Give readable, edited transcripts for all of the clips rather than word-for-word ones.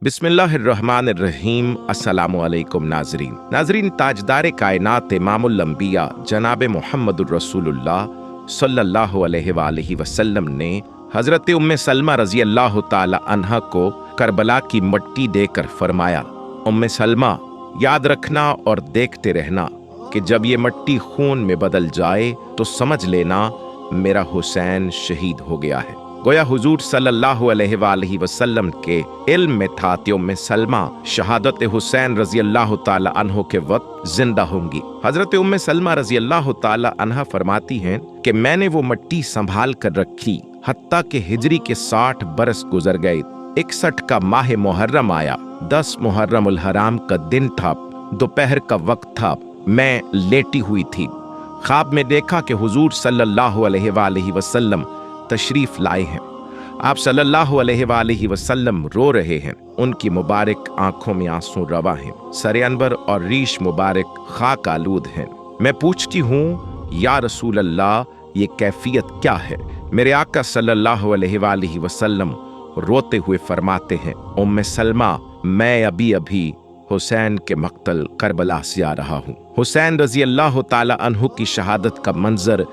बिस्मिल्लाहिर्रहमानिर्रहीम। अस्सलामुअलैकुम नाजरीन ताजदार कायनात इमामुल अंबिया जनाब मुहम्मदुर रसूलुल्लाह सल्लल्लाहु अलैहि वसल्लम ने हजरत उम्मे सलमा रजी अल्लाह ताला अन्हा को करबला की मट्टी देकर फरमाया, उम्मे सलमा याद रखना और देखते रहना कि जब ये मट्टी खून में बदल जाए तो समझ लेना मेरा हुसैन शहीद हो गया है। गोया हुजूर सल्लल्लाहु अलैहि वसल्लम के इल्म में था कि उम्मे सलमा शहादत हुसैन रजी अल्लाह ताला अन्हो के वक्त जिंदा होंगी। हजरत उम्मे सलमा रजी अल्लाह ताला अन्हा फरमाती हैं कि मैंने वो मट्टी संभाल कर रखी हत्ता के हिजरी के 60 बरस गुजर गए। 61 का माह मुहर्रम आया, 10 मुहर्रमुल हराम का दिन था, दोपहर का वक्त था। मैं लेटी हुई थी, ख्वाब में देखा कि हुजूर सल्लल्लाहु अलैहि वसल्लम तशरीफ लाए हैं। आप सल्लल्लाहु अलैहि वसल्लम रो रहे हैं, उनकी मुबारक आंखों में आंसू रवा हैं, सरे अनबर और रीश मुबारक खाक आलूद हैं। मैं पूछती हूँ, या रसूल अल्लाह, ये कैफियत क्या है? मेरे आका सल्लल्लाहु अलैहि वसल्लम रोते हुए फरमाते हैं, उम्मे सलमा, मैं अभी अभी हुसैन के मक्तल करबला से आ रहा हूँ। हुसैन रजी अल्लाह ताला अन्हु की शहादत का मंजर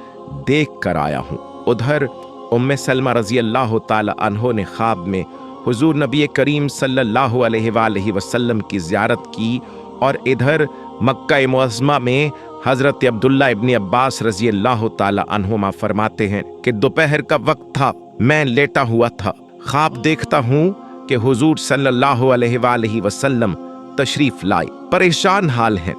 देख कर आया हूँ। उधर उम्मे सलमा रजी अल्लाह ताला अन्हो ने ख्वाब में हुजूर नबी करीम सल्लल्लाहु अलैहि वसल्लम की ज़ियारत की और इधर मक्का मुअज़्ज़मा में हज़रत अब्दुल्ला इब्न अब्बास रजी अल्लाह ताला अन्हुमा फरमाते हैं कि दोपहर का वक्त था, मैं लेटा हुआ था, ख्वाब देखता हूँ कि हुजूर सल्लल्लाहु अलैहि वसल्लम तशरीफ लाए, परेशान हाल हैं।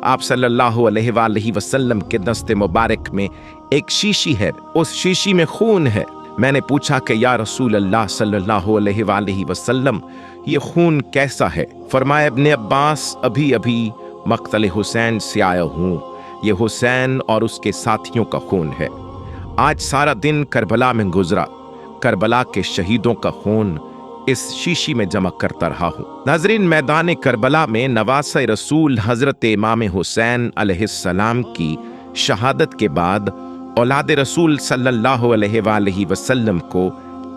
आप सल्लल्लाहु अलैहि वसल्लम के दस्ते मुबारक में एक शीशी है, उस शीशी में खून है। मैंने पूछा कि या रसूल अल्लाह सल्लल्लाहु अलैहि वसल्लम, ये खून कैसा है? फरमाया, इब्न अब्बास, अभी अभी मक्तल हुसैन से आया हूँ, ये हुसैन और उसके साथियों का खून है। आज सारा दिन करबला में गुजरा, करबला के शहीदों का खून इस शीशी में जमा करता रहा हूँ। नाजरीन, मैदान करबला में नवासे रसूल हजरत इमाम हुसैन अलैहिस्सलाम की शहादत के बाद औलाद रसूल सल्लल्लाहु अलैहि वसल्लम को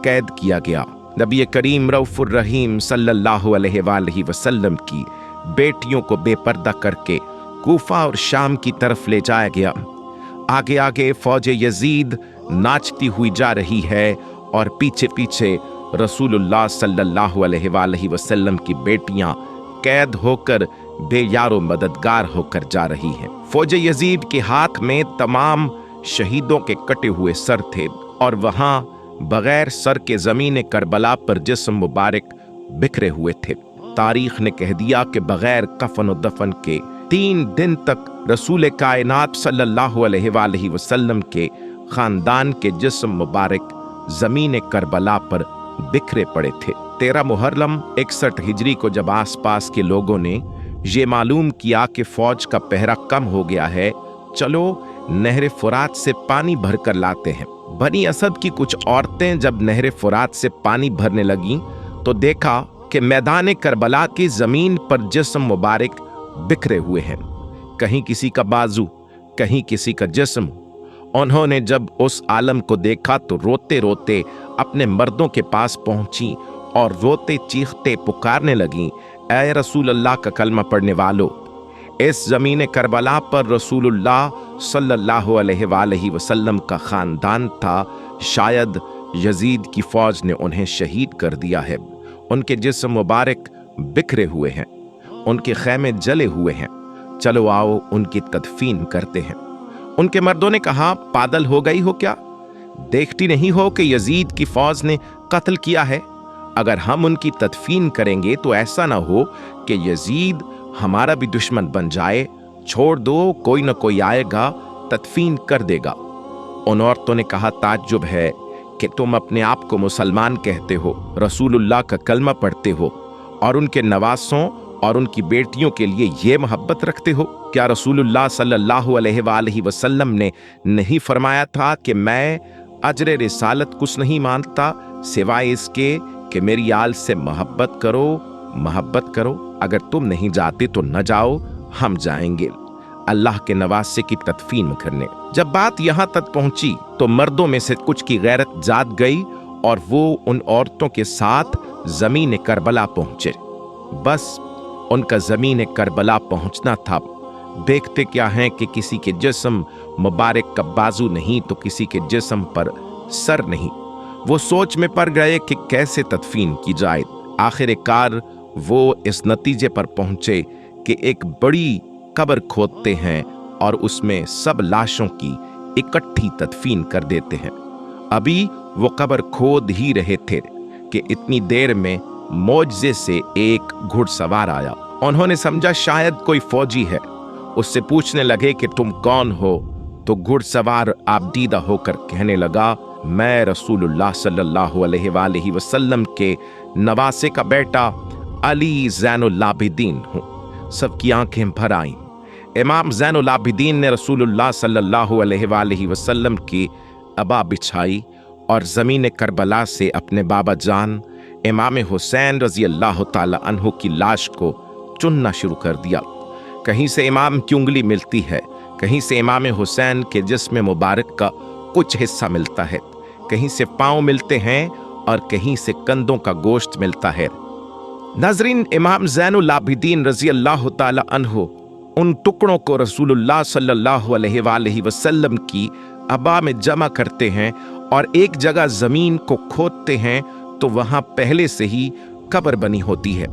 कैद किया गया। नबी करीम रऊफुर रहीम सल्लल्लाहु अलैहि वसल्लम की बेटियों को बेपर्दा करके कूफा और शाम की तरफ ले जाया गया। आगे आगे फौज यजीद नाचती हुई जा रही है और पीछे पीछे रसूलुल्लाह सल्लल्लाहु अलैहि वसल्लम की बेटियां कैद होकर बेयारो मददगार होकर जा रही हैं। फौज यजीद के हाथ में तमाम शहीदों के कटे हुए सर थे और वहां बगैर सर के ज़मीन करबला पर जिस्म मुबारक बिखरे हुए थे। तारीख ने कह दिया कि बगैर कफन और दफन के 3 दिन तक रसूल कायनात सल्लल्लाहु अलैहि वसल्लम के खानदान के जिस्म मुबारक ज़मीन करबला पर बिखरे पड़े थे। 13 मुहर्रम 61 हिजरी को जब आसपास के लोगों ने ये मालूम किया कि फौज का पहरा कम हो गया है, चलो नहर फुरात से पानी भरकर लाते हैं। बनी असद की कुछ औरतें जब नहर फुरात से पानी भरने लगीं तो देखा कि मैदान करबला की जमीन पर जिस्म मुबारक बिखरे हुए हैं, कहीं किसी का बाजू, कहीं किसी का जिस्म। उन्होंने जब उस आलम को देखा तो रोते रोते अपने मर्दों के पास पहुंची और रोते चीखते पुकारने लगी, ऐ रसूल अल्लाह का कलमा पढ़ने वालों, इस ज़मीन करबला पर रसूलुल्लाह सल्लल्लाहु अलैहि वसल्लम का ख़ानदान था, शायद यजीद की फ़ौज ने उन्हें शहीद कर दिया है। उनके जिस्म मुबारक बिखरे हुए हैं, उनके खैमे जले हुए हैं, चलो आओ उनकी तदफीन करते हैं। उनके मर्दों ने कहा, पागल हो गई हो क्या? देखती नहीं हो कि यजीद की फौज ने कत्ल किया है? अगर हम उनकी तदफीन करेंगे तो ऐसा ना हो कि यजीद हमारा भी दुश्मन बन जाए। छोड़ दो, कोई न कोई आएगा, तदफीन कर देगा। उन औरतों ने कहा, ताज्जुब है कि तुम अपने आप को मुसलमान कहते हो, रसूलुल्लाह का कलमा पढ़ते हो और उनके नवासों और उनकी बेटियों के लिए ये मोहब्बत रखते हो। क्या रसूलुल्लाह सल्लल्लाहु अलैहि वसल्लम ने नहीं फरमाया था कि मैं अजर रिसालत कुछ नहीं मानता सिवाय इसके कि मेरी आल से मोहब्बत करो। अगर तुम नहीं जाते तो न जाओ, हम जाएंगे अल्लाह के नवासे की तदफीन करने। जब बात यहाँ तक पहुंची तो मर्दों में से कुछ की गैरत जाग गई और वो उन औरतों के साथ जमीन करबला पहुंचे। बस उनका ज़मीन करबला पहुंचना था। देखते क्या हैं कि किसी के जिस्म मुबारक का बाजू नहीं तो किसी के जिस्म पर सर नहीं। वो सोच में पड़ गए कि कैसे तदफीन की जाए। आखिरकार वो इस नतीजे पर पहुंचे कि एक बड़ी कब्र खोदते हैं और उसमें सब लाशों की इकट्ठी तदफीन कर देते हैं। अभी वो कब्र खोद ही रहे थे कि इतनी देर में मौजज़े से एक घुड़सवार आया। उन्होंने समझा शायद कोई फौजी है। उससे पूछने लगे कि तुम कौन हो? तो घुड़सवार आबदीदा होकर कहने लगा, मैं रसूलुल्लाह सल्लल्लाहु अलैहि वसल्लम के नवासे का बेटा अली ज़ैनुल आबिदीन हूँ। सबकी आंखें भर आईं। इमाम ज़ैनुल आबिदीन ने रसूलुल्लाह सल्लल्लाहु अलैहि वसल्लम की अबा बिछाई और ज़मीन करबला से अपने बाबा जान इमाम हुसैन रज़ी अल्लाह ताला अन्हु की लाश को चुनना शुरू कर दिया। कहीं से इमाम की उंगली मिलती है, कहीं से इमाम हुसैन के जिस्म मुबारक का कुछ हिस्सा मिलता है, कहीं से पाँव मिलते हैं और कहीं से कंधों का गोश्त मिलता है। नाज़रीन, इमाम ज़ैनुल आबिदीन रज़ी अल्लाह ताला अन्हु उन टुकड़ों को रसूलुल्लाह सल्लल्लाहु अलैहि वसल्लम की अबा में जमा करते हैं और एक जगह ज़मीन को खोदते हैं तो वहाँ पहले से ही कब्र बनी होती है।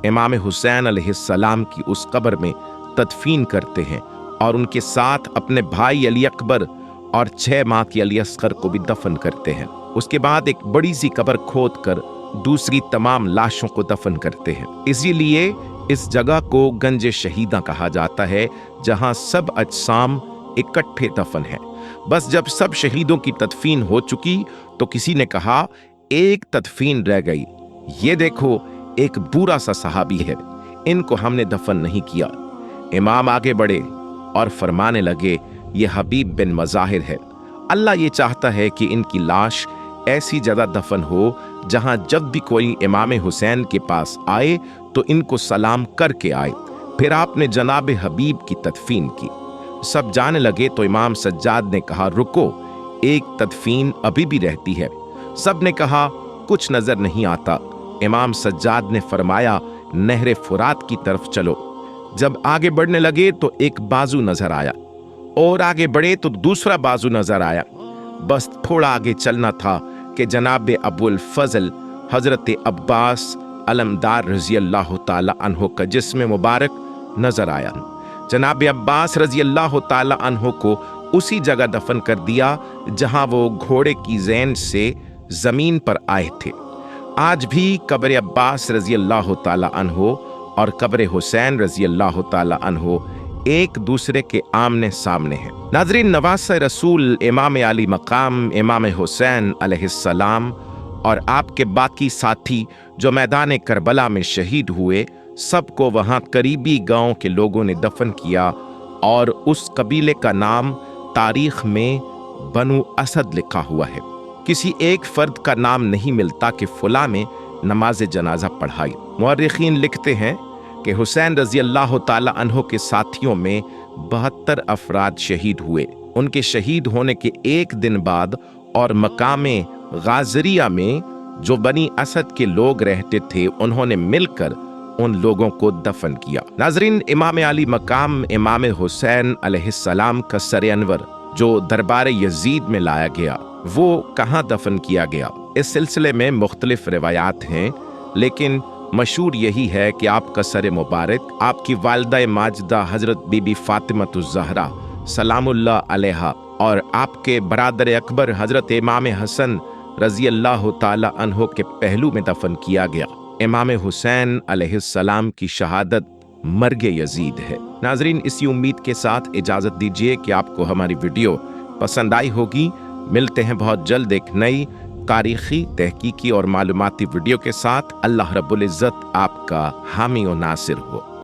इमाम हुसैन अलैहिस्सलाम की उस कब्र में तदफीन करते हैं और उनके साथ अपने भाई अली अकबर और 6 माह की अली असगर को भी दफन करते हैं। उसके बाद एक बड़ी सी कब्र खोद कर दूसरी तमाम लाशों को दफन करते हैं। इसीलिए इस जगह को गंजे शहीदा कहा जाता है, जहां सब अजसाम इकट्ठे दफन हैं। बस जब सब शहीदों की तदफीन हो चुकी तो किसी ने कहा, एक तदफीन रह गई। ये देखो, एक बूढ़ा सा सहाबी है, इनको हमने दफन नहीं किया। इमाम आगे बढ़े और फरमाने लगे, ये हबीब बिन मज़ाहिर है। अल्लाह ये चाहता है कि इनकी लाश ऐसी जगह दफन हो जहां जब भी कोई इमाम हुसैन के पास आए तो इनको सलाम करके आए। फिर आपने जनाब हबीब की तदफीन की। सब जाने लगे तो इमाम सज्जाद ने कहा, रुको, एक तदफीन अभी भी रहती है। सब ने कहा, कुछ नजर नहीं आता। इमाम सज्जाद ने फरमाया, नहर फुरात की तरफ चलो। जब आगे बढ़ने लगे तो एक बाजू नजर आया और आगे बढ़े तो दूसरा बाजू नजर आया। बस थोड़ा आगे चलना था कि जनाब अबुल फजल हजरत अब्बास अलमदार रजी अल्लाह ताला अन्हो का जिस्म मुबारक नजर आया। जनाब अब्बास रजी अल्लाह ताला अन्हो को उसी जगह दफन कर दिया जहां वो घोड़े की ज़ैन से जमीन पर आए थे। आज भी कब्र अब्बास रजी अल्लाह ताला अन्हो और कब्र हुसैन रजी अल्लाह ताला अन्हो एक दूसरे के आमने सामने हैं। नाज़रीन, नवासे रसूल इमाम अली मकाम इमाम हुसैन अलैहिस्सलाम और आपके बाकी साथी जो मैदान करबला में शहीद हुए, सबको वहाँ करीबी गांव के लोगों ने दफन किया और उस कबीले का नाम तारीख में बनु असद लिखा हुआ है। किसी एक फर्द का नाम नहीं मिलता कि फुला में नमाज जनाजा पढ़ाई। मुअर्रिखीन लिखते हैं कि हुसैन रजी अल्लाह ताला अन्हो के साथियों में 72 अफराद शहीद हुए। उनके शहीद होने के एक दिन बाद और मकामे गाजरिया में जो बनी असद के लोग रहते थे, उन्होंने मिलकर उन लोगों को दफन किया। नाजरीन, इमाम अली मकाम इमाम हुसैन अलैहिस्सलाम का सर अनवर जो दरबार यजीद में लाया गया, वो कहाँ दफन किया गया? इस सिलसिले में मुख्तलिफ रिवायात हैं, लेकिन मशहूर यही है कि आपका सर मुबारक आपकी वालिदा माजिदा हजरत बीबी फातिमतुज़ ज़हरा सलामुल्लाह अलैहा और आपके बरादर अकबर हजरत इमाम हसन रजी अल्लाह ताला अन्हो के पहलू में दफन किया गया। इमाम हुसैन अलैहिस्सलाम की शहादत मर्गे यजीद है। नाजरीन, इसी उम्मीद के साथ इजाज़त दीजिए कि आपको हमारी वीडियो पसंद आई होगी। मिलते हैं बहुत जल्द एक नई तारीखी, तहकीकी और मालूमाती वीडियो के साथ। अल्लाह रब्बुल इज़्ज़त आपका हामी और नासिर हो।